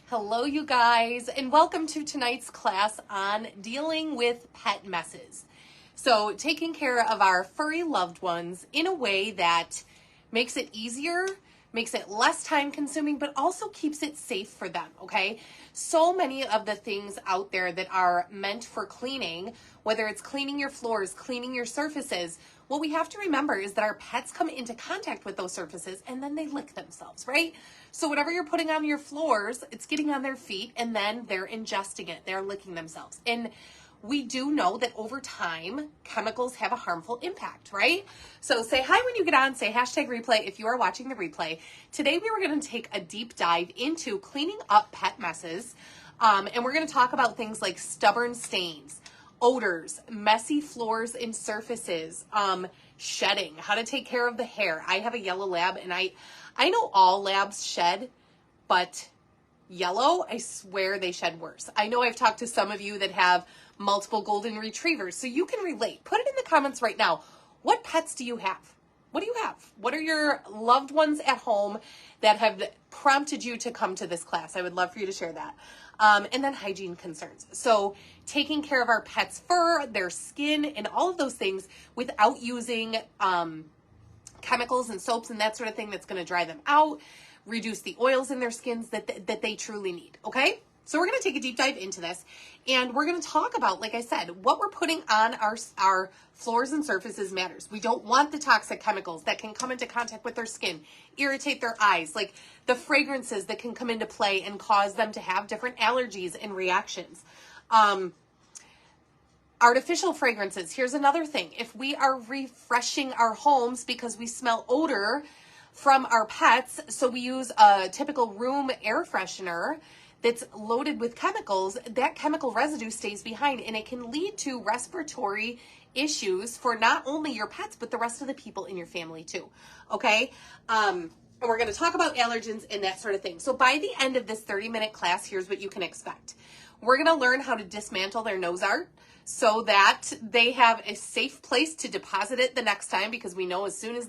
Hello, you guys, and welcome to tonight's class on dealing with pet messes. So, taking care of our furry loved ones in a way that makes it easier, makes it less time consuming, but also keeps it safe for them, okay? So many of the things out there that are meant for cleaning, whether it's cleaning your floors, cleaning your surfaces, what we have to remember is that our pets come into contact with those surfaces and then they lick themselves, right? So whatever you're putting on your floors, it's getting on their feet and then they're ingesting it. They're licking themselves. And we do know that over time, chemicals have a harmful impact, right? So say hi when you get on, say hashtag replay if you are watching the replay. Today we were going to take a deep dive into cleaning up pet messes. And we're going to talk about things like stubborn stains, odors, messy floors and surfaces, shedding, how to take care of the hair. I have a yellow lab and I know all labs shed, but yellow, I swear they shed worse. I know I've talked to some of you that have multiple golden retrievers, so you can relate. Put it in the comments right now. What pets do you have? What do you have? What are your loved ones at home that have prompted you to come to this class? I would love for you to share that. And then hygiene concerns. So taking care of our pets' fur, their skin, and all of those things without using chemicals and soaps and that sort of thing that's going to dry them out, reduce the oils in their skins that they truly need, okay? So we're going to take a deep dive into this, and we're going to talk about, like I said, what we're putting on our floors and surfaces matters. We don't want the toxic chemicals that can come into contact with their skin, irritate their eyes, like the fragrances that can come into play and cause them to have different allergies and reactions. Artificial fragrances. Here's another thing. If we are refreshing our homes because we smell odor from our pets, so we use a typical room air freshener that's loaded with chemicals, that chemical residue stays behind and it can lead to respiratory issues for not only your pets, but the rest of the people in your family too. Okay? And we're going to talk about allergens and that sort of thing. So by the end of this 30-minute class, here's what you can expect. We're going to learn how to dismantle their nose art so that they have a safe place to deposit it the next time, because we know as soon as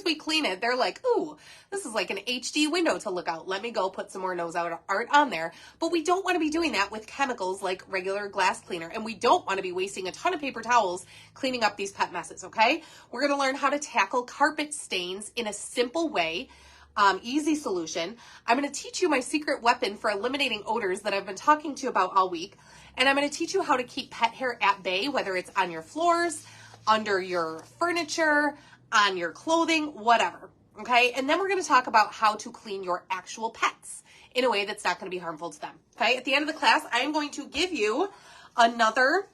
we clean it, they're like, ooh, this is like an HD window to look out. Let me go put some more nose art on there. But we don't want to be doing that with chemicals like regular glass cleaner. And we don't want to be wasting a ton of paper towels cleaning up these pet messes, okay? We're going to learn how to tackle carpet stains in a simple way. Easy solution. I'm going to teach you my secret weapon for eliminating odors that I've been talking to you about all week. And I'm going to teach you how to keep pet hair at bay, whether it's on your floors, under your furniture, on your clothing, whatever. Okay. And then we're going to talk about how to clean your actual pets in a way that's not going to be harmful to them. Okay. At the end of the class, I am going to give you another,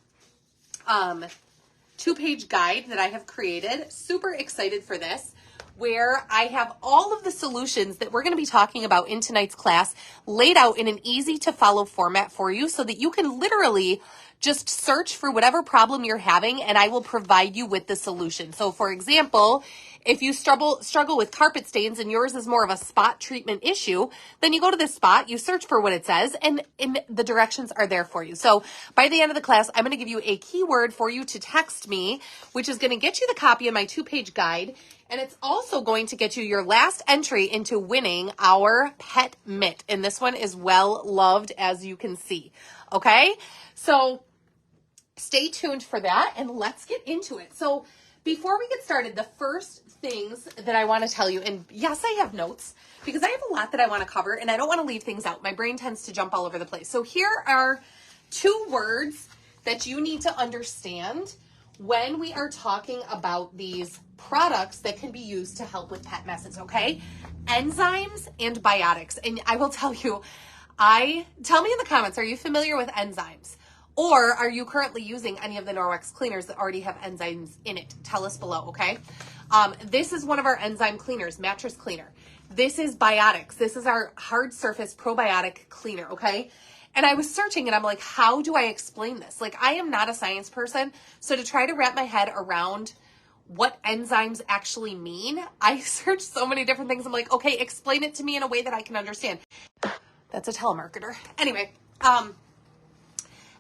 2-page guide that I have created. Super excited for this, where I have all of the solutions that we're going to be talking about in tonight's class laid out in an easy to follow format for you so that you can literally just search for whatever problem you're having and I will provide you with the solution. So for example, if you struggle with carpet stains and yours is more of a spot treatment issue, then you go to this spot, you search for what it says, and the directions are there for you. So by the end of the class, I'm going to give you a keyword for you to text me, which is going to get you the copy of my 2-page guide. And it's also going to get you your last entry into winning our pet mitt. And this one is well loved, as you can see. Okay? So stay tuned for that and let's get into it. So before we get started, the first things that I want to tell you, and yes, I have notes because I have a lot that I want to cover and I don't want to leave things out. My brain tends to jump all over the place. So here are 2 words that you need to understand when we are talking about these products that can be used to help with pet messes, okay? Enzymes and biotics. And I will tell you, tell me in the comments, are you familiar with enzymes? Or are you currently using any of the Norwex cleaners that already have enzymes in it? Tell us below, okay? This is one of our enzyme cleaners, mattress cleaner. This is biotics. This is our hard surface probiotic cleaner, okay? And I was searching and I'm like, how do I explain this? Like, I am not a science person. So to try to wrap my head around what enzymes actually mean, I searched so many different things. I'm like, okay, explain it to me in a way that I can understand. That's a telemarketer. Anyway,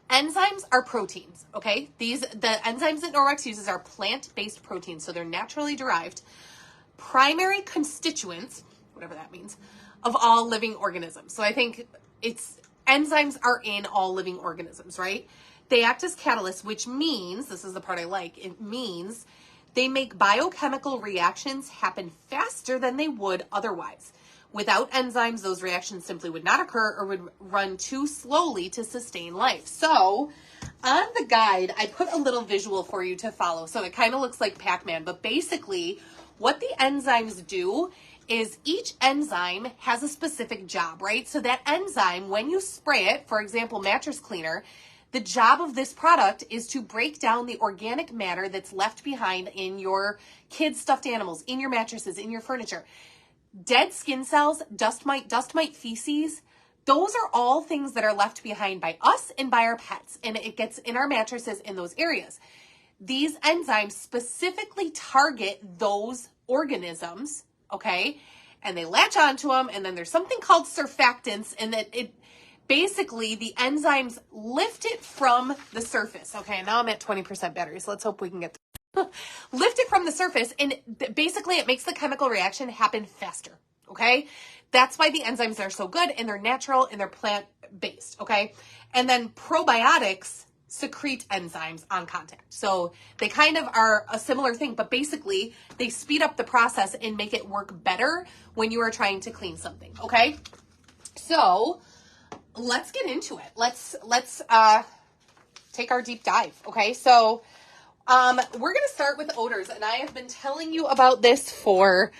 enzymes are proteins, okay? The enzymes that Norwex uses are plant-based proteins, so they're naturally derived. Primary constituents, whatever that means, of all living organisms. So I think enzymes are in all living organisms, right? They act as catalysts, which means, this is the part I like, it means they make biochemical reactions happen faster than they would otherwise. Without enzymes, those reactions simply would not occur or would run too slowly to sustain life. So on the guide, I put a little visual for you to follow. So it kind of looks like Pac-Man, but basically what the enzymes do is each enzyme has a specific job, right? So that enzyme, when you spray it, for example, mattress cleaner, the job of this product is to break down the organic matter that's left behind in your kids' stuffed animals, in your mattresses, in your furniture. Dead skin cells, dust mite feces, those are all things that are left behind by us and by our pets, and it gets in our mattresses in those areas. These enzymes specifically target those organisms, okay? And they latch onto them, and then there's something called surfactants, and that it basically the enzymes lift it from the surface. Okay, now I'm at 20% battery, so let's hope we can get lift it from the surface, and basically it makes the chemical reaction happen faster, okay? That's why the enzymes are so good, and they're natural, and they're plant-based, okay? And then probiotics secrete enzymes on contact. So they kind of are a similar thing, but basically they speed up the process and make it work better when you are trying to clean something, okay? So let's get into it. Let's take our deep dive, okay? So we're going to start with odors, and I have been telling you about this for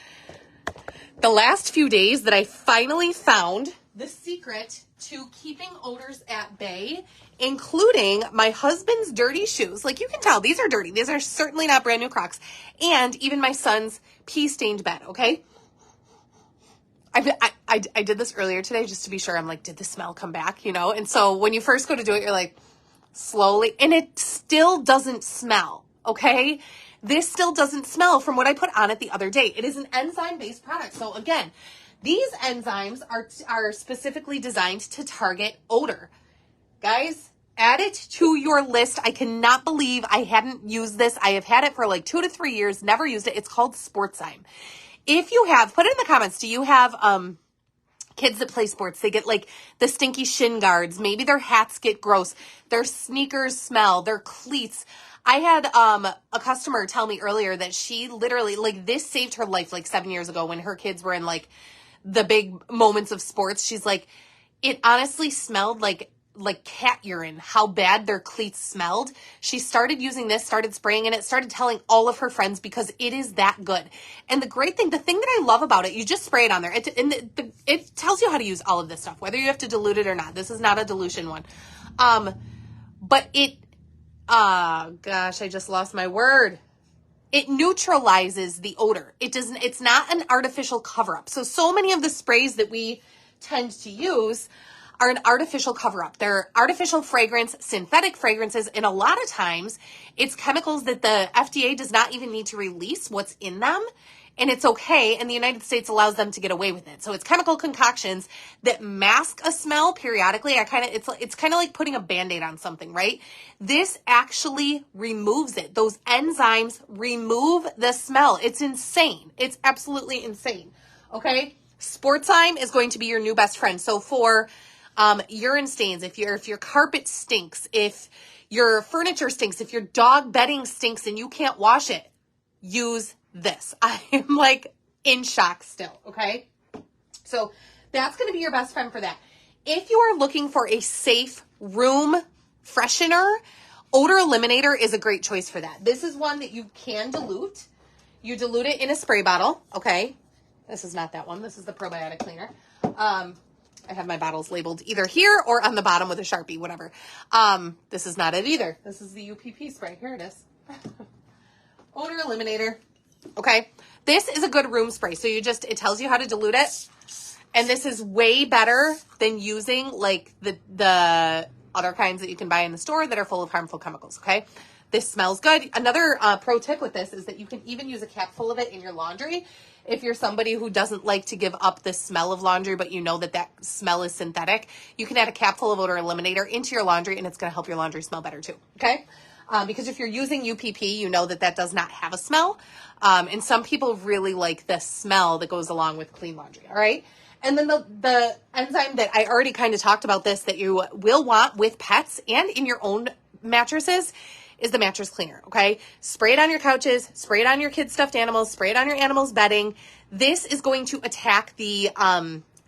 the last few days that I finally found the secret to keeping odors at bay, including my husband's dirty shoes. Like, you can tell these are dirty. These are certainly not brand new Crocs, and even my son's pee-stained bed, okay? I did this earlier today just to be sure. I'm like, did the smell come back, you know? And so when you first go to do it, you're like, slowly, and it still doesn't smell, okay? This still doesn't smell from what I put on it the other day. It is an enzyme-based product. So again, these enzymes are specifically designed to target odor. Guys, add it to your list. I cannot believe I hadn't used this. I have had it for like 2 to 3 years, never used it. It's called Sportzyme. If you have, put it in the comments, do you have kids that play sports? They get like the stinky shin guards. Maybe their hats get gross. Their sneakers smell. Their cleats. I had a customer tell me earlier that she literally, like, this saved her life like 7 years ago when her kids were in like the big moments of sports. She's like, it honestly smelled like cat urine, how bad their cleats smelled. She started using this, started spraying, and it started telling all of her friends because it is that good. And the great thing, the thing that I love about it, you just spray it on there. It tells you how to use all of this stuff, whether you have to dilute it or not. This is not a dilution one. But gosh, I just lost my word. It neutralizes the odor. It's not an artificial cover-up. So many of the sprays that we tend to use are an artificial cover-up. They're artificial fragrance, synthetic fragrances, and a lot of times it's chemicals that the FDA does not even need to release what's in them, and it's okay, and the United States allows them to get away with it. So it's chemical concoctions that mask a smell periodically. It's kind of like putting a Band-Aid on something, right? This actually removes it. Those enzymes remove the smell. It's insane. It's absolutely insane, okay? Sportzyme is going to be your new best friend. So for urine stains, if your carpet stinks, if your furniture stinks, if your dog bedding stinks and you can't wash it, use this. I am like in shock still, okay? So that's going to be your best friend for that. If you are looking for a safe room freshener, odor eliminator is a great choice for that. This is one that you can dilute. You dilute it in a spray bottle, okay? This is not that one. This is the probiotic cleaner. I have my bottles labeled either here or on the bottom with a Sharpie, whatever. This is not it either. This is the UPP spray. Here it is. Odor eliminator. Okay. This is a good room spray. So it tells you how to dilute it. And this is way better than using like the other kinds that you can buy in the store that are full of harmful chemicals. Okay. This smells good. Another pro tip with this is that you can even use a cap full of it in your laundry. If you're somebody who doesn't like to give up the smell of laundry, but you know that smell is synthetic, you can add a cap full of odor eliminator into your laundry, and it's going to help your laundry smell better too, okay? Because if you're using UPP, you know that does not have a smell, and some people really like the smell that goes along with clean laundry, all right? And then the enzyme that I already kind of talked about this that you will want with pets and in your own mattresses is the mattress cleaner, okay? Spray it on your couches, spray it on your kids' stuffed animals, spray it on your animals' bedding. This is going to attack the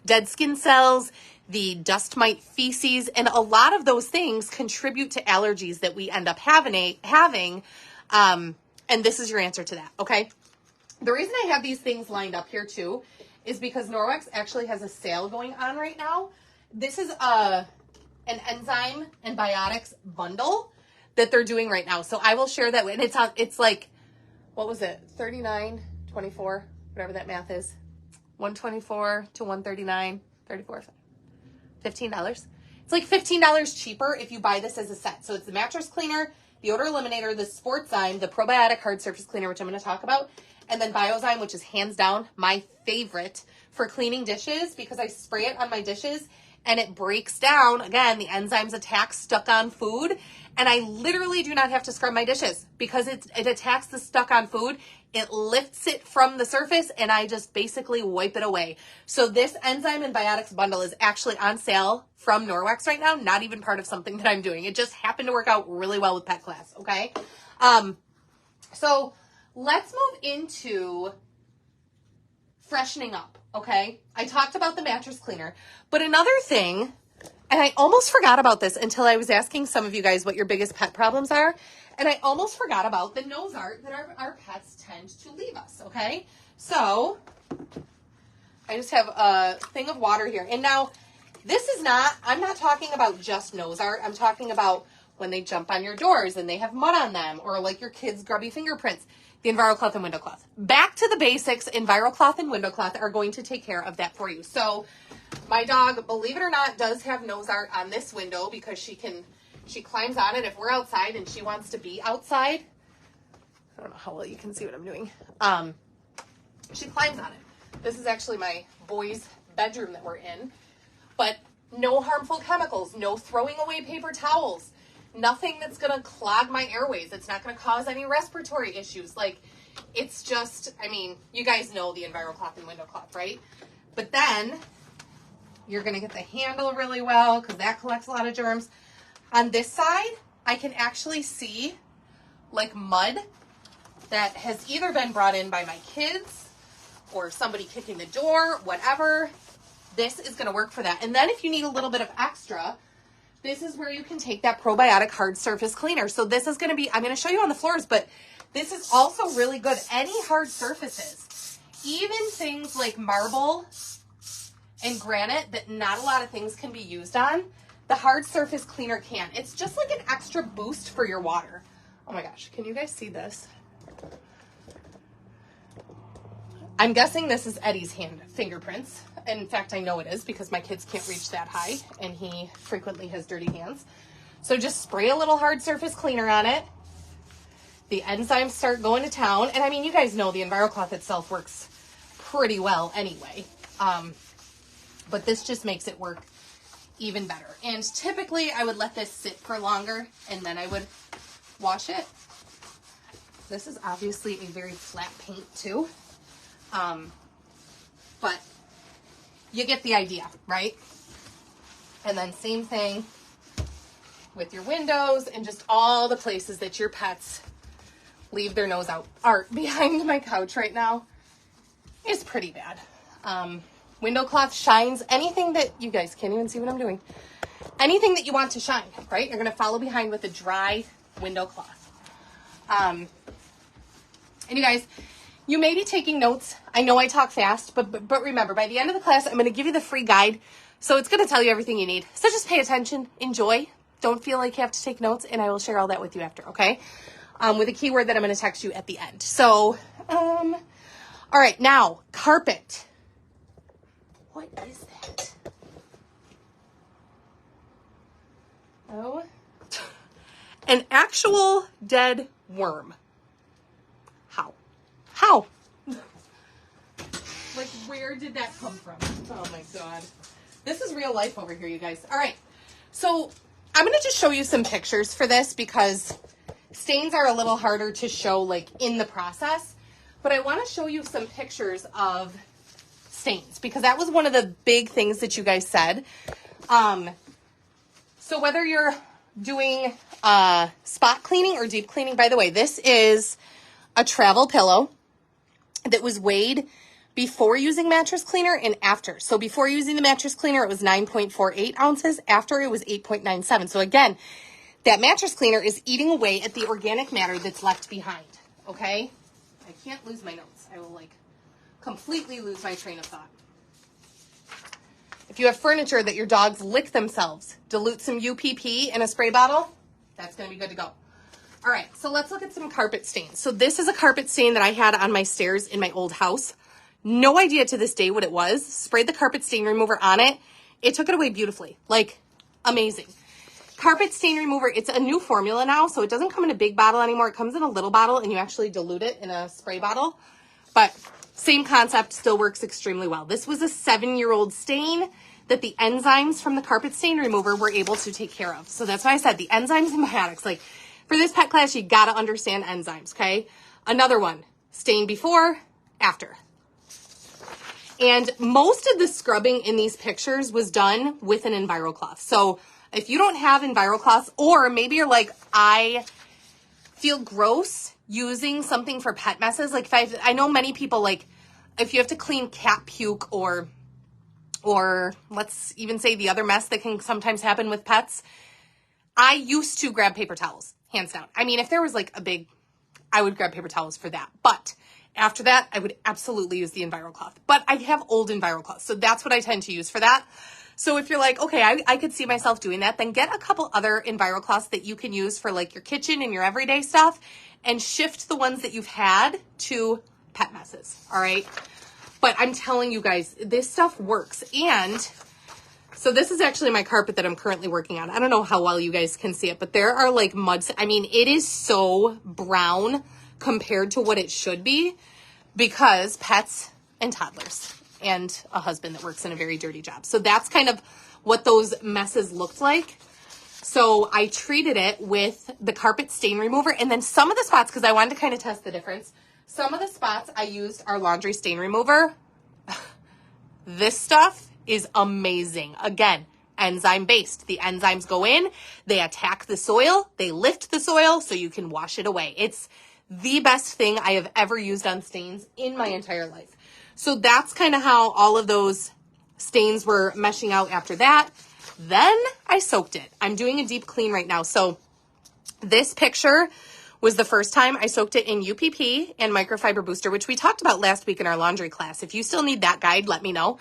dead skin cells, the dust mite feces, and a lot of those things contribute to allergies that we end up having. And this is your answer to that, okay? The reason I have these things lined up here too is because Norwex actually has a sale going on right now. This is an enzyme and biotics bundle that they're doing right now. So I will share that. And it's like, what was it? 39.24, whatever that math is. 124 to 139, 34, $15. It's like $15 cheaper if you buy this as a set. So it's the mattress cleaner, the odor eliminator, the Sportzyme, the probiotic hard surface cleaner, which I'm going to talk about, and then Biozyme, which is hands down my favorite for cleaning dishes because I spray it on my dishes and it breaks down, again, the enzymes attack stuck on food, and I literally do not have to scrub my dishes because it attacks the stuck on food. It lifts it from the surface, and I just basically wipe it away. So this enzyme and biotics bundle is actually on sale from Norwex right now, not even part of something that I'm doing. It just happened to work out really well with pet class, okay? So let's move into freshening up, okay? I talked about the mattress cleaner, but another thing, and I almost forgot about this until I was asking some of you guys what your biggest pet problems are, and I almost forgot about the nose art that our pets tend to leave us, okay? So I just have a thing of water here. And now this is I'm not talking about just nose art. I'm talking about when they jump on your doors and they have mud on them, or like your kids' grubby fingerprints. The EnviroCloth and Window Cloth. Back to the basics, EnviroCloth and Window Cloth are going to take care of that for you. So my dog, believe it or not, does have nose art on this window because she climbs on it if we're outside and she wants to be outside. I don't know how well you can see what I'm doing. She climbs on it. This is actually my boys' bedroom that we're in. But no harmful chemicals, no throwing away paper towels. Nothing that's going to clog my airways. It's not going to cause any respiratory issues. Like, it's just, I mean, you guys know the EnviroCloth and Window Cloth, right? But then you're going to get the handle really well because that collects a lot of germs. On this side, I can actually see like mud that has either been brought in by my kids or somebody kicking the door, whatever. This is going to work for that. And then if you need a little bit of extra, this is where you can take that probiotic hard surface cleaner. So this is going to be, I'm going to show you on the floors, but this is also really good. Any hard surfaces, even things like marble and granite that not a lot of things can be used on, the hard surface cleaner can. It's just like an extra boost for your water. Oh my gosh, can you guys see this? I'm guessing this is Eddie's fingerprints. In fact, I know it is because my kids can't reach that high and he frequently has dirty hands. So just spray a little hard surface cleaner on it. The enzymes start going to town. And I mean, you guys know the EnviroCloth itself works pretty well anyway. But this just makes it work even better. And typically I would let this sit for longer and then I would wash it. This is obviously a very flat paint too. But you get the idea, right? And then same thing with your windows and just all the places that your pets leave their nose out. Art behind my couch right now is pretty bad. Window cloth shines, anything that, you guys can't even see what I'm doing. Anything that you want to shine, right? You're going to follow behind with a dry window cloth. And you guys, you may be taking notes. I know I talk fast, but remember, by the end of the class, I'm going to give you the free guide. So it's going to tell you everything you need. So just pay attention, enjoy. Don't feel like you have to take notes, and I will share all that with you after, okay? With a keyword that I'm going to text you at the end. So, all right, now, carpet. What is that? Oh, an actual dead worm. How? Like, where did that come from? Oh my God. This is real life over here, you guys. All right. So I'm going to just show you some pictures for this because stains are a little harder to show like in the process, but I want to show you some pictures of stains, because that was one of the big things that you guys said. So whether you're doing spot cleaning or deep cleaning, by the way, this is a travel pillow that was weighed before using mattress cleaner and after. So before using the mattress cleaner, it was 9.48 ounces. After, it was 8.97. So again, that mattress cleaner is eating away at the organic matter that's left behind, okay? I can't lose my notes. I will, like, completely lose my train of thought. If you have furniture that your dogs lick themselves, dilute some UPP in a spray bottle, that's going to be good to go. All right, so let's look at some carpet stains. So this is a carpet stain that I had on my stairs in my old house. No idea to this day what it was. Sprayed the carpet stain remover on it. It took it away beautifully. Like, amazing. Carpet stain remover, it's a new formula now, so it doesn't come in a big bottle anymore. It comes in a little bottle, and you actually dilute it in a spray bottle. But same concept, still works extremely well. This was a 7-year-old stain that the enzymes from the carpet stain remover were able to take care of. So that's why I said the enzymes and biotics. Like, for this pet class, you got to understand enzymes, okay? Another one, stain before, after. And most of the scrubbing in these pictures was done with an EnviroCloth. So if you don't have EnviroCloths, or maybe you're like, I feel gross using something for pet messes. Like, I know many people, like, if you have to clean cat puke or let's even say the other mess that can sometimes happen with pets, I used to grab paper towels, hands down. I mean, if there was like I would grab paper towels for that. But after that, I would absolutely use the EnviroCloth. But I have old EnviroCloths, so that's what I tend to use for that. So if you're like, okay, I could see myself doing that, then get a couple other EnviroCloths that you can use for like your kitchen and your everyday stuff, and shift the ones that you've had to pet messes, all right? But I'm telling you guys, this stuff works. And so this is actually my carpet that I'm currently working on. I don't know how well you guys can see it, but there are like muds. I mean, it is so brown compared to what it should be, because pets and toddlers and a husband that works in a very dirty job. So that's kind of what those messes looked like. So I treated it with the carpet stain remover, and then some of the spots, because I wanted to kind of test the difference, some of the spots I used our laundry stain remover. This stuff is amazing. Again, enzyme based. The enzymes go in, they attack the soil, they lift the soil so you can wash it away. It's the best thing I have ever used on stains in my entire life. So that's kind of how all of those stains were meshing out after that. Then I soaked it. I'm doing a deep clean right now. So this picture was the first time I soaked it in UPP and microfiber booster, which we talked about last week in our laundry class. If you still need that guide, let me know.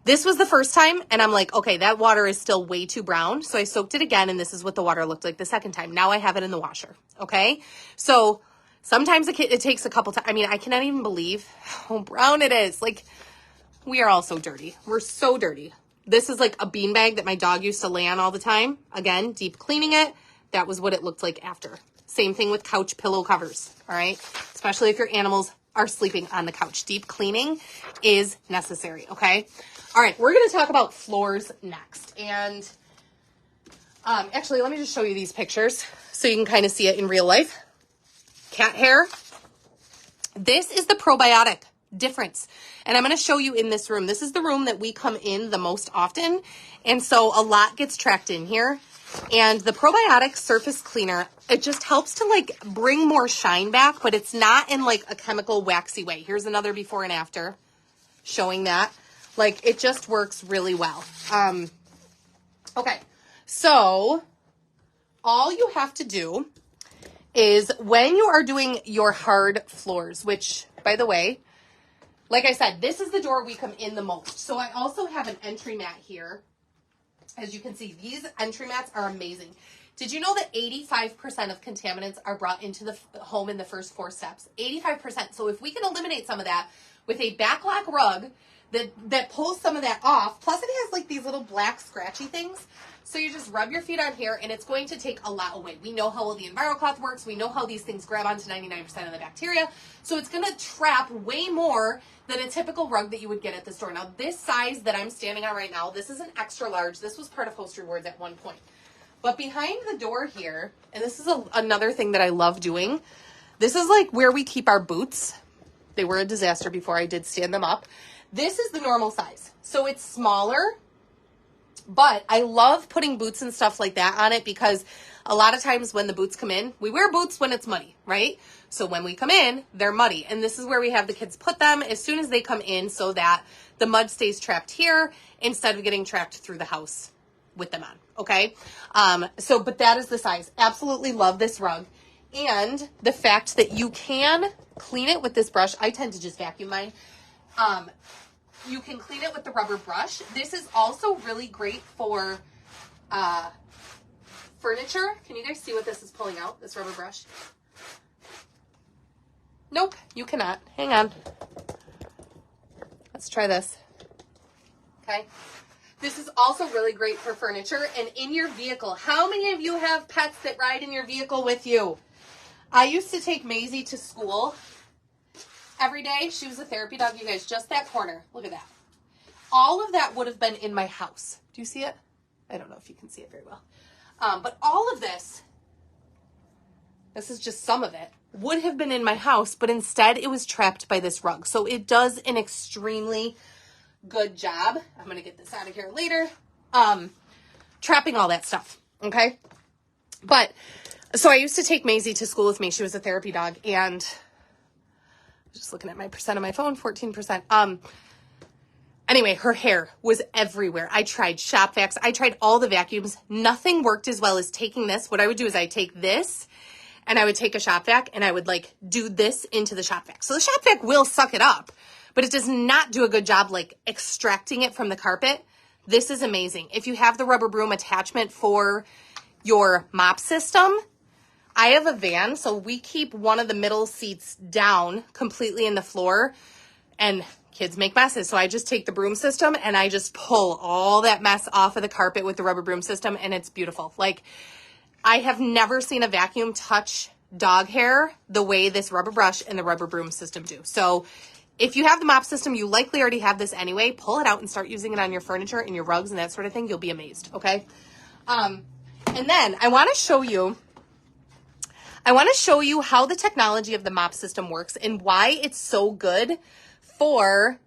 This was the first time, and I'm like, okay, that water is still way too brown. So I soaked it again, and this is what the water looked like the second time. Now I have it in the washer, okay? So sometimes it takes a couple times. I mean, I cannot even believe how brown it is. Like, we are all so dirty. We're so dirty. This is like a beanbag that my dog used to lay on all the time. Again, deep cleaning it. That was what it looked like after. Same thing with couch pillow covers, all right? Especially if your animals are sleeping on the couch. Deep cleaning is necessary, okay? All right, we're going to talk about floors next. And actually, let me just show you these pictures so you can kind of see it in real life. Cat hair. This is the probiotic difference. And I'm going to show you in this room. This is the room that we come in the most often. And so a lot gets tracked in here. And the probiotic surface cleaner, it just helps to like bring more shine back, but it's not in like a chemical waxy way. Here's another before and after showing that. Like, it just works really well. Okay, so all you have to do is when you are doing your hard floors, which, by the way, like I said, this is the door we come in the most. So I also have an entry mat here. As you can see, these entry mats are amazing. Did you know that 85% of contaminants are brought into the home in the first 4 steps? 85%. So if we can eliminate some of that with a backlack rug that pulls some of that off, plus it has like these little black scratchy things. So you just rub your feet on here and it's going to take a lot away. We know how well the EnviroCloth works. We know how these things grab onto 99% of the bacteria. So it's going to trap way more than a typical rug that you would get at the store. Now, this size that I'm standing on right now, this is an extra large. This was part of Host Rewards at one point. But behind the door here, and this is another thing that I love doing, this is like where we keep our boots. They were a disaster before I did stand them up. This is the normal size. So it's smaller, but I love putting boots and stuff like that on it because a lot of times when the boots come in, we wear boots when it's muddy, right? So when we come in, they're muddy. And this is where we have the kids put them as soon as they come in so that the mud stays trapped here instead of getting trapped through the house with them on, okay? But that is the size. Absolutely love this rug. And the fact that you can clean it with this brush. I tend to just vacuum mine. You can clean it with the rubber brush. This is also really great for furniture. Can you guys see what this is pulling out, this rubber brush? Nope, you cannot. Hang on. Let's try this. Okay. This is also really great for furniture and in your vehicle. How many of you have pets that ride in your vehicle with you? I used to take Maisie to school every day. She was a therapy dog, you guys, just that corner. Look at that. All of that would have been in my house. Do you see it? I don't know if you can see it very well. But all of this is just some of it, would have been in my house, but instead it was trapped by this rug. So it does an extremely good job. I'm going to get this out of here later. Trapping all that stuff. Okay. But so I used to take Maisie to school with me. She was a therapy dog and just looking at my percent on my phone, 14%. Anyway, her hair was everywhere. I tried shop vacs. I tried all the vacuums. Nothing worked as well as taking this. What I would do is I'd take this and I would take a shop vac and I would like do this into the shop vac. So the shop vac will suck it up, but it does not do a good job like extracting it from the carpet. This is amazing. If you have the rubber broom attachment for your mop system, I have a van, so we keep one of the middle seats down completely in the floor and kids make messes. So I just take the broom system and I just pull all that mess off of the carpet with the rubber broom system and it's beautiful. Like I have never seen a vacuum touch dog hair the way this rubber brush and the rubber broom system do. So if you have the mop system, you likely already have this anyway. Pull it out and start using it on your furniture and your rugs and that sort of thing. You'll be amazed, okay? And then I want to show you how the technology of the mop system works and why it's so good for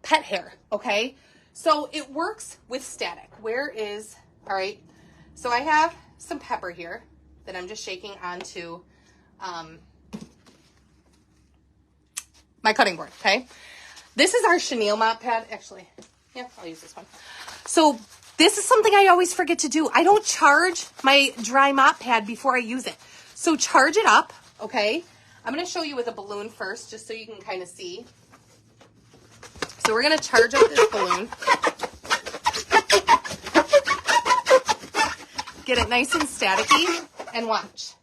pet hair, okay? So it works with static. All right, so I have some pepper here that I'm just shaking onto my cutting board, okay? This is our chenille mop pad. Actually, yeah, I'll use this one. So this is something I always forget to do. I don't charge my dry mop pad before I use it. So charge it up, okay? I'm going to show you with a balloon first, just so you can kind of see. So we're going to charge up this balloon. Get it nice and staticky and watch.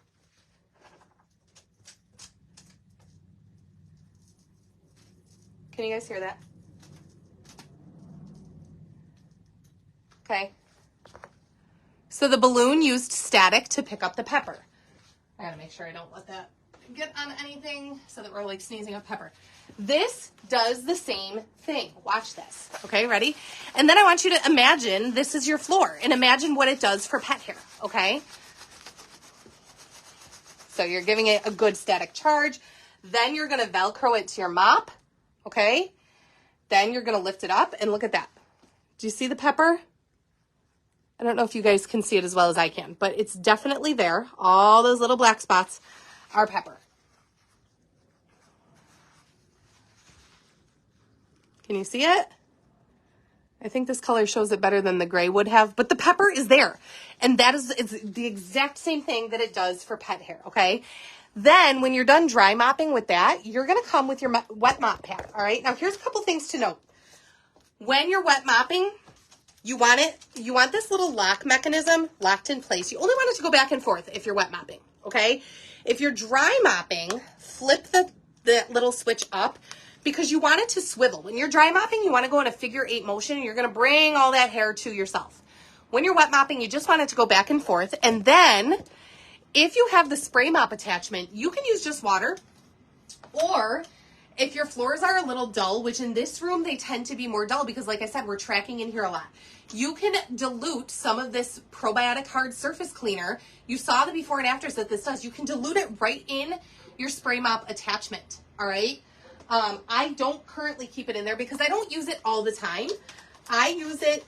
Can you guys hear that? Okay. So the balloon used static to pick up the pepper. I gotta make sure I don't let that get on anything so that we're like sneezing up pepper. This does the same thing. Watch this. Okay, ready? And then I want you to imagine this is your floor and imagine what it does for pet hair, okay? So you're giving it a good static charge. Then you're gonna Velcro it to your mop, okay? Then you're gonna lift it up and look at that. Do you see the pepper? I don't know if you guys can see it as well as I can, but it's definitely there. All those little black spots are pepper. Can you see it? I think this color shows it better than the gray would have, but the pepper is there. And it's the exact same thing that it does for pet hair, okay? Then when you're done dry mopping with that, you're gonna come with your wet mop pad, all right? Now here's a couple things to note. When you're wet mopping, you want this little lock mechanism locked in place. You only want it to go back and forth if you're wet mopping, okay? If you're dry mopping, flip the little switch up because you want it to swivel. When you're dry mopping, you want to go in a figure 8 motion and you're going to bring all that hair to yourself. When you're wet mopping, you just want it to go back and forth. And then if you have the spray mop attachment, you can use just water, or if your floors are a little dull, which in this room they tend to be more dull because like I said, we're tracking in here a lot. You can dilute some of this probiotic hard surface cleaner. You saw the before and afters that this does. You can dilute it right in your spray mop attachment, all right? I don't currently keep it in there because I don't use it all the time. I use it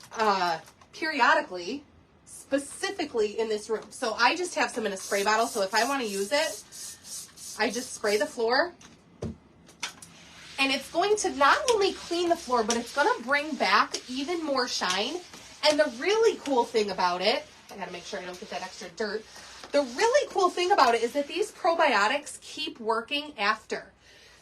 periodically, specifically in this room. So I just have some in a spray bottle. So if I want to use it, I just spray the floor. And it's going to not only clean the floor, but it's going to bring back even more shine. And the really cool thing about it, I got to make sure I don't get that extra dirt. The really cool thing about it is that these probiotics keep working after.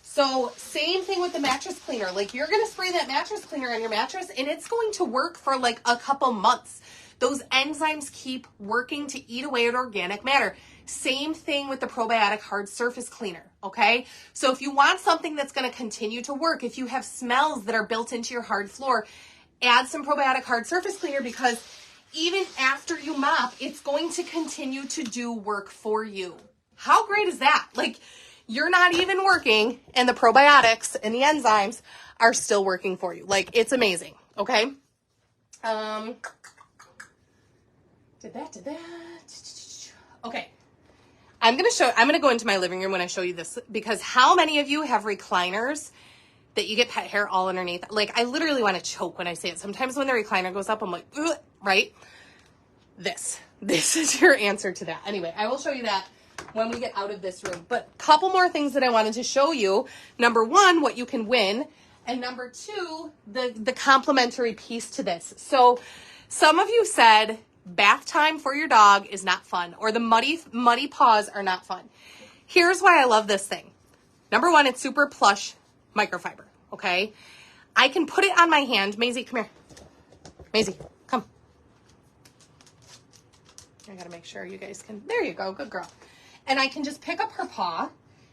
So same thing with the mattress cleaner. Like, you're going to spray that mattress cleaner on your mattress and it's going to work for like a couple months. Those enzymes keep working to eat away at organic matter. Same thing with the probiotic hard surface cleaner, okay? So if you want something that's going to continue to work, if you have smells that are built into your hard floor, add some probiotic hard surface cleaner, because even after you mop, it's going to continue to do work for you. How great is that? Like, you're not even working and the probiotics and the enzymes are still working for you. Like, it's amazing, okay? Did that. Okay. I'm going to go into my living room when I show you this, because how many of you have recliners that you get pet hair all underneath? Like, I literally want to choke when I say it. Sometimes when the recliner goes up, I'm like, ugh, right? This is your answer to that. Anyway, I will show you that when we get out of this room. But a couple more things that I wanted to show you. Number one, what you can win. And number two, the complimentary piece to this. So some of you said bath time for your dog is not fun, or the muddy paws are not fun. Here's why I love this thing. Number one, it's super plush microfiber, okay? I can put it on my hand. Maisie, come here. Maisie, come. I gotta make sure you guys can, there you go, good girl. And I can just pick up her paw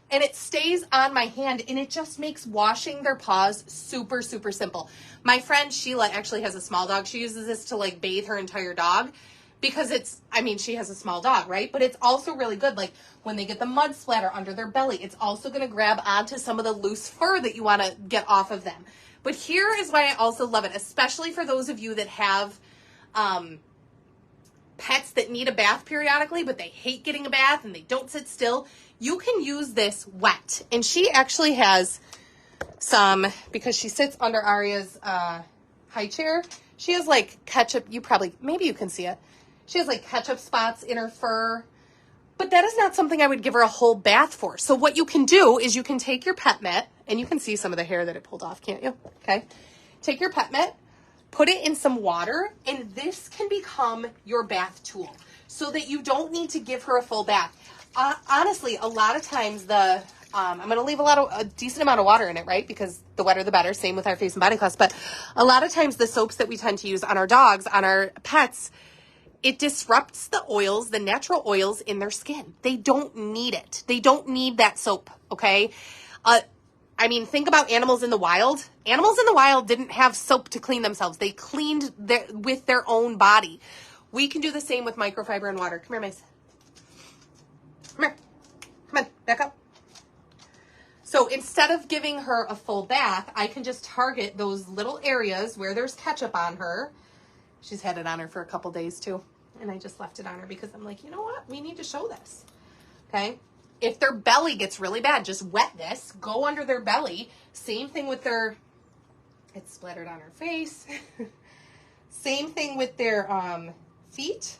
and it stays on my hand, and it just makes washing their paws super, super simple. My friend Sheila actually has a small dog. She uses this to like bathe her entire dog because she has a small dog, right? But it's also really good. Like, when they get the mud splatter under their belly, it's also going to grab onto some of the loose fur that you want to get off of them. But here is why I also love it, especially for those of you that have pets that need a bath periodically, but they hate getting a bath and they don't sit still. You can use this wet. And she actually has some, because she sits under Aria's high chair, she has like ketchup, maybe you can see it. She has like ketchup spots in her fur, but that is not something I would give her a whole bath for. So what you can do is you can take your pet mitt, and you can see some of the hair that it pulled off, can't you? Okay. Take your pet mitt, put it in some water, and this can become your bath tool so that you don't need to give her a full bath. Honestly, a lot of times I'm going to leave a decent amount of water in it, right? Because the wetter, the better. Same with our face and body cloths. But a lot of times the soaps that we tend to use on our dogs, on our pets, it disrupts the oils, the natural oils in their skin. They don't need it. They don't need that soap, okay? Think about animals in the wild. Animals in the wild didn't have soap to clean themselves. They cleaned with their own body. We can do the same with microfiber and water. Come here, Mace. Come here. Come on, back up. So instead of giving her a full bath, I can just target those little areas where there's ketchup on her. She's had it on her for a couple days too. And I just left it on her because I'm like, you know what? We need to show this. Okay. If their belly gets really bad, just wet this, go under their belly. Same thing with it's splattered on her face. Same thing with their feet.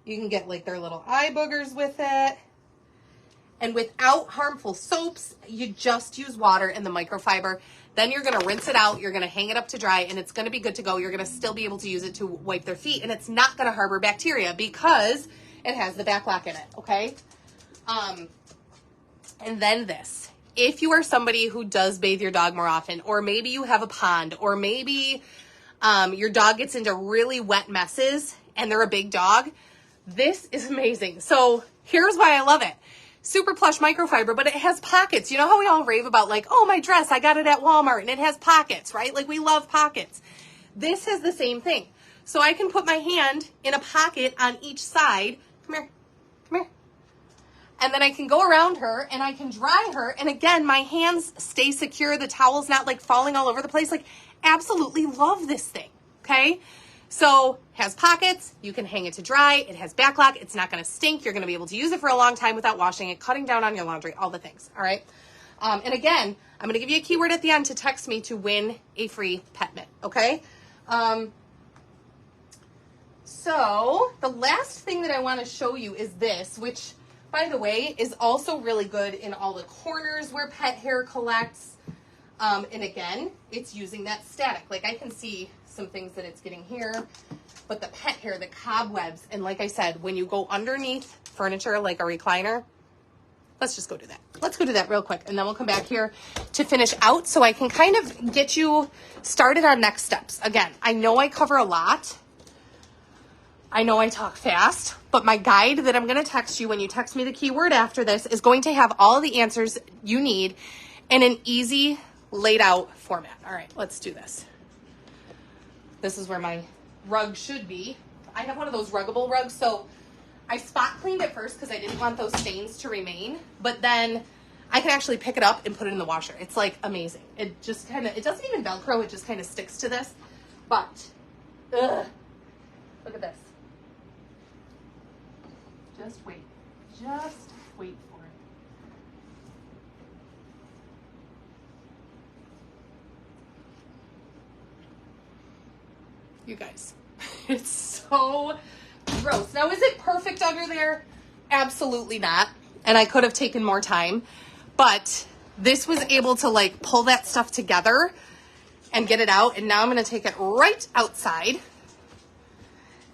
You can get like their little eye boogers with it. And without harmful soaps, you just use water and the microfiber. Then you're going to rinse it out. You're going to hang it up to dry, and it's going to be good to go. You're going to still be able to use it to wipe their feet, and it's not going to harbor bacteria because it has the back lock in it, okay? And then this. If you are somebody who does bathe your dog more often, or maybe you have a pond, or maybe your dog gets into really wet messes and they're a big dog, this is amazing. So here's why I love it. Super plush microfiber, but it has pockets. You know how we all rave about like, oh, my dress, I got it at Walmart and it has pockets, right? Like, we love pockets. This has the same thing. So I can put my hand in a pocket on each side. Come here. Come here. And then I can go around her and I can dry her. And again, my hands stay secure. The towel's not like falling all over the place. Like, absolutely love this thing. Okay. So has pockets, you can hang it to dry, it has backlock, it's not going to stink, you're going to be able to use it for a long time without washing it, cutting down on your laundry, all the things, all right? And again, I'm going to give you a keyword at the end to text me to win a free pet mitt, okay? So the last thing that I want to show you is this, which, by the way, is also really good in all the corners where pet hair collects. And again, it's using that static. Like I can see some things that it's getting here, but the pet hair, the cobwebs, and like I said, when you go underneath furniture like a recliner, let's just go do that. Let's go do that real quick, and then we'll come back here to finish out so I can kind of get you started on next steps. Again, I know I cover a lot. I know I talk fast, but my guide that I'm going to text you when you text me the keyword after this is going to have all the answers you need in an easy, laid out format. All right, let's do this. This is where my rug should be. I have one of those ruggable rugs, so I spot cleaned it first because I didn't want those stains to remain, but then I can actually pick it up and put it in the washer. It's like amazing. It just kind of, it doesn't even Velcro, it just kind of sticks to this, but look at this. Just wait for it. You guys, it's so gross. Now, is it perfect under there? Absolutely not. And I could have taken more time, but this was able to like pull that stuff together and get it out. And now I'm going to take it right outside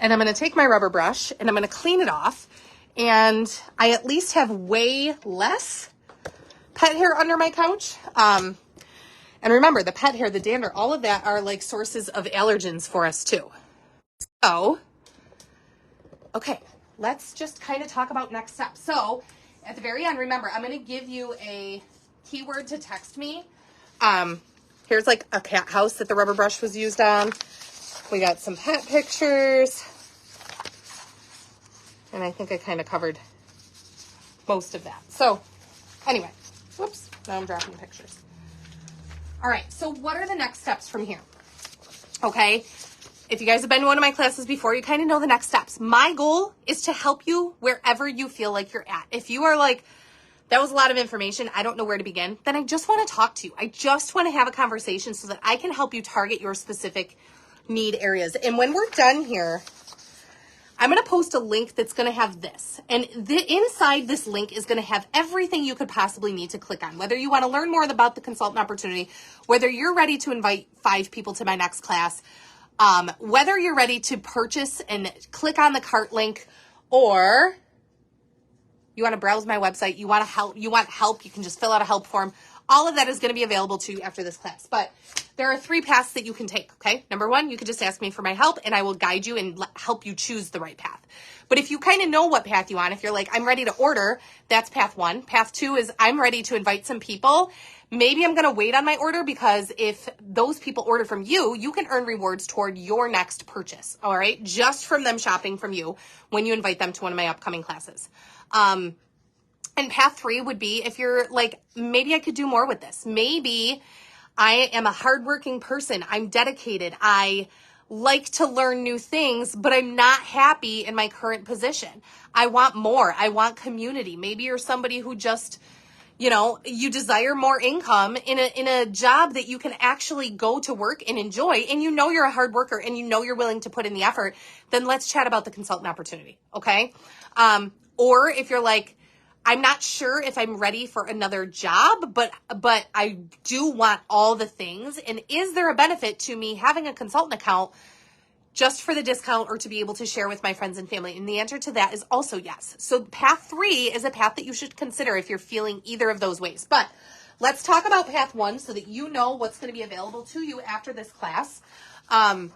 and I'm going to take my rubber brush and I'm going to clean it off. And I at least have way less pet hair under my couch. And remember, the pet hair, the dander, all of that are like sources of allergens for us too. So, okay, let's just kind of talk about next steps. So at the very end, remember, I'm going to give you a keyword to text me. Here's like a cat house that the rubber brush was used on. We got some pet pictures. And I think I kind of covered most of that. So anyway, whoops, now I'm dropping the pictures. All right, so what are the next steps from here? Okay, if you guys have been to one of my classes before, you kind of know the next steps. My goal is to help you wherever you feel like you're at. If you are like, that was a lot of information, I don't know where to begin, then I just want to talk to you. I just want to have a conversation so that I can help you target your specific need areas. And when we're done here, I'm going to post a link that's going to have this. And inside this link is going to have everything you could possibly need to click on. Whether you want to learn more about the consultant opportunity, whether you're ready to invite 5 people to my next class, whether you're ready to purchase and click on the cart link, or you want to browse my website, you want help, you can just fill out a help form. All of that is going to be available to you after this class. But there are 3 paths that you can take, okay? Number 1, you can just ask me for my help and I will guide you and help you choose the right path. But if you kind of know what path you want, if you're like, I'm ready to order, that's path 1. Path 2 is I'm ready to invite some people. Maybe I'm going to wait on my order because if those people order from you, you can earn rewards toward your next purchase, all right? Just from them shopping from you when you invite them to one of my upcoming classes. And path 3 would be if you're like, maybe I could do more with this. Maybe I am a hardworking person. I'm dedicated. I like to learn new things, but I'm not happy in my current position. I want more. I want community. Maybe you're somebody who just, you know, you desire more income in a job that you can actually go to work and enjoy, and you know you're a hard worker and you know you're willing to put in the effort, then let's chat about the consultant opportunity, okay? Or if you're like, I'm not sure if I'm ready for another job, but I do want all the things. And is there a benefit to me having a consultant account just for the discount or to be able to share with my friends and family? And the answer to that is also yes. So path 3 is a path that you should consider if you're feeling either of those ways. But let's talk about path 1 so that you know what's going to be available to you after this class. I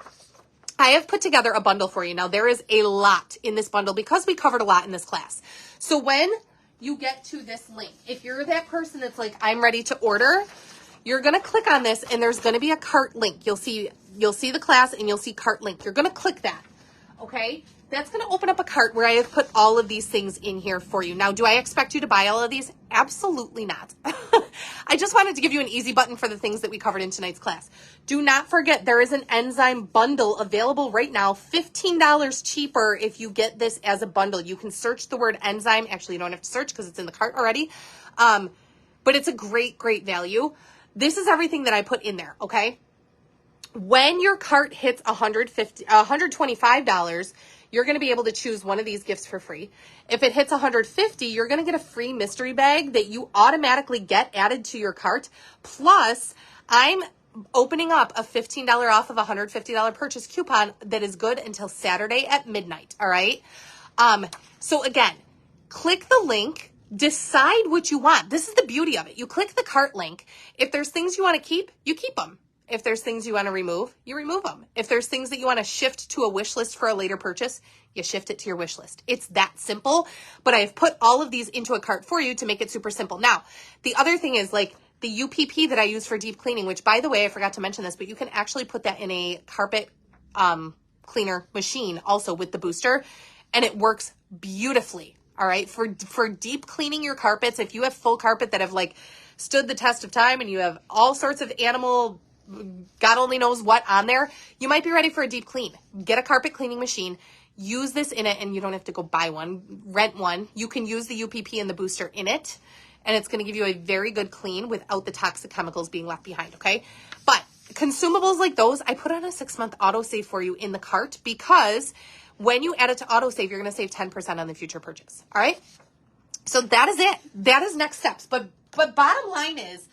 have put together a bundle for you. Now, there is a lot in this bundle because we covered a lot in this class. So when you get to this link, if you're that person that's like, I'm ready to order, you're going to click on this and there's going to be a cart link. You'll see the class and you'll see cart link. You're going to click that. Okay. That's going to open up a cart where I have put all of these things in here for you. Now, do I expect you to buy all of these? Absolutely not. I just wanted to give you an easy button for the things that we covered in tonight's class. Do not forget, there is an enzyme bundle available right now, $15 cheaper if you get this as a bundle. You can search the word enzyme. Actually, you don't have to search because it's in the cart already. but it's a great, great value. This is everything that I put in there, okay? When your cart hits $125, you're going to be able to choose one of these gifts for free. If it hits $150, you're going to get a free mystery bag that you automatically get added to your cart. Plus, I'm opening up a $15 off of a $150 purchase coupon that is good until Saturday at midnight, all right? So again, click the link, decide what you want. This is the beauty of it. You click the cart link. If there's things you want to keep, you keep them. If there's things you want to remove, you remove them. If there's things that you want to shift to a wish list for a later purchase, you shift it to your wish list. It's that simple, but I've put all of these into a cart for you to make it super simple. Now, the other thing is like the UPP that I use for deep cleaning, which by the way, I forgot to mention this, but you can actually put that in a carpet cleaner machine also with the booster, and it works beautifully. All right. For deep cleaning your carpets, if you have full carpet that have like stood the test of time and you have all sorts of animal, God only knows what on there, you might be ready for a deep clean. Get a carpet cleaning machine, use this in it, and you don't have to go buy one, rent one. You can use the UPP and the booster in it, and it's going to give you a very good clean without the toxic chemicals being left behind, okay? But consumables like those, I put on a 6-month autosave for you in the cart because when you add it to autosave, you're going to save 10% on the future purchase, all right? So that is it. That is next steps. But bottom line is,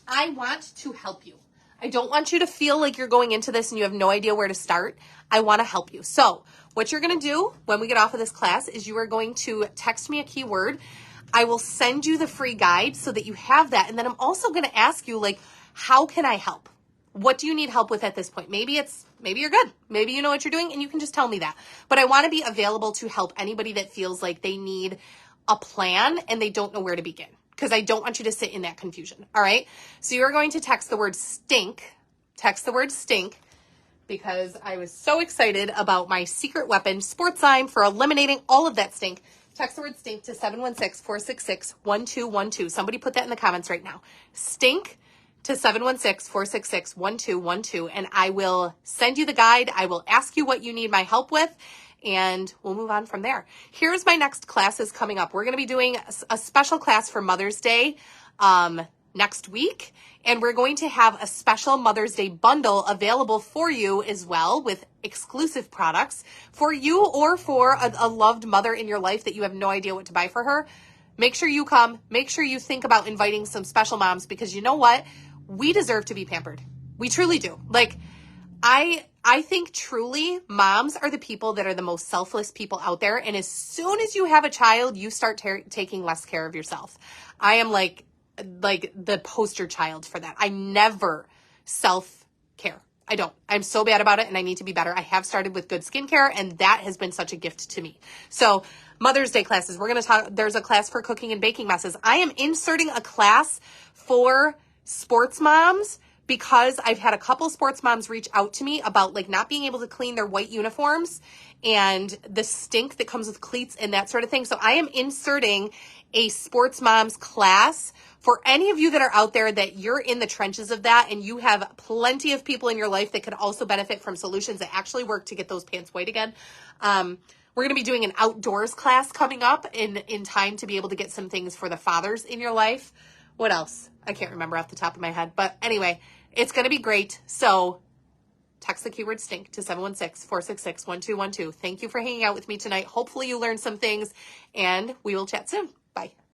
I want to help you. I don't want you to feel like you're going into this and you have no idea where to start. I want to help you. So what you're going to do when we get off of this class is you are going to text me a keyword. I will send you the free guide so that you have that. And then I'm also going to ask you, like, how can I help? What do you need help with at this point? Maybe you're good. Maybe you know what you're doing and you can just tell me that. But I want to be available to help anybody that feels like they need a plan and they don't know where to begin, because I don't want you to sit in that confusion. All right. So you're going to text the word stink. Text the word stink because I was so excited about my secret weapon, Sportzyme, for eliminating all of that stink. Text the word stink to 716-466-1212. Somebody put that in the comments right now. Stink to 716-466-1212. And I will send you the guide. I will ask you what you need my help with, and we'll move on from there. Here's my next classes coming up. We're going to be doing a special class for Mother's Day next week, and we're going to have a special Mother's Day bundle available for you as well with exclusive products for you or for a loved mother in your life that you have no idea what to buy for her. Make sure you come. Make sure you think about inviting some special moms, because you know what? We deserve to be pampered. We truly do. Like, I think truly moms are the people that are the most selfless people out there. And as soon as you have a child, you start taking less care of yourself. I am like the poster child for that. I never self-care. I don't. I'm so bad about it, and I need to be better. I have started with good skincare, and that has been such a gift to me. So Mother's Day classes, we're going to talk. There's a class for cooking and baking messes. I am inserting a class for sports moms because I've had a couple sports moms reach out to me about like not being able to clean their white uniforms and the stink that comes with cleats and that sort of thing. So I am inserting a sports moms class for any of you that are out there that you're in the trenches of that and you have plenty of people in your life that could also benefit from solutions that actually work to get those pants white again. We're going to be doing an outdoors class coming up in time to be able to get some things for the fathers in your life. What else? I can't remember off the top of my head. But anyway, it's going to be great. So text the keyword stink to 716-466-1212. Thank you for hanging out with me tonight. Hopefully you learned some things, and we will chat soon. Bye.